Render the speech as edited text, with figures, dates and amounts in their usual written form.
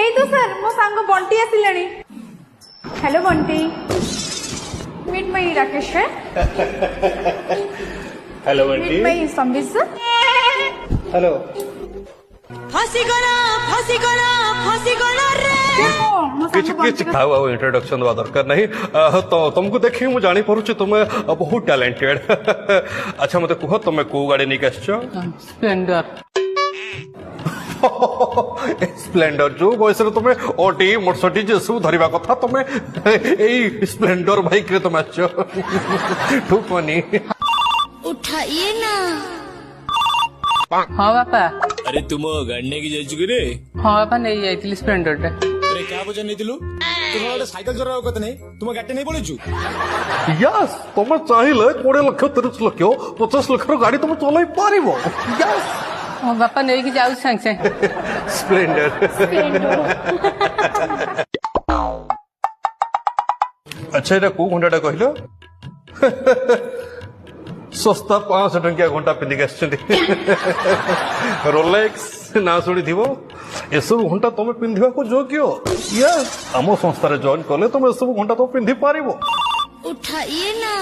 हेई तो सर मो सांग बंटी आसिलानी। Hello Bunty, meet my Rakesh है। Hello meet Bunty. My Sambit sir. Hello. फांसी गला रे। मो सांग किछ बंटी किछ खाओ इंट्रोडक्शन दवा दरकार नहीं तो तुमको देखि मु जानी परुछि तुम बहुत टैलेंटेड। अच्छा मते कुह तुम को गाड़ी निक आछो? स्प्लेंडर। स्प्लेंडर जो बयस तुम ओटी मोटरसाइकिल जे सब धरिबा कथा तुम एई स्प्लेंडर बाइक रे तुम आछो। ठुक मनी उठाइए ना। हाँ बापा। अरे तुम गाड़ी की जाइछु कि रे? हाँ बापा नहीं जाइଥିଲି स्प्लेंडर टा। अरे क्या बजा नहीं दिलु? तुम गोटे साइकिल चलाव कत नहीं, तुम गाड़ी नहीं पड़ीछु। यस तुम चाहिए 20 लाख 30 लाख 50 लाख गाड़ी तुम चलाई पारिबो। यस हाँ बापा नहीं कि जाऊ संग संग। स्प्लेंडर। अच्छा এটা কো ঘন্টাটা কহিল? সস্তা 500 টঙ্কিয়া ঘন্টা পিন্ধিକି ଆସିଛନ୍ତି। ରୋଲେକ୍ସ ନା ଶୁଣିଥିବ ଏସବୁ ଘଣ୍ଟା ତମେ ପିନ୍ଧିବାକୁ ଯୋଗ୍ୟ। ୟେସ୍ ଆମ ସଂସ୍ଥାରେ ଜଏନ୍ କଲେ ତମେ ଏସବୁ ଘଣ୍ଟା ତମେ ପିନ୍ଧି ପାରିବ। उठाइए ना।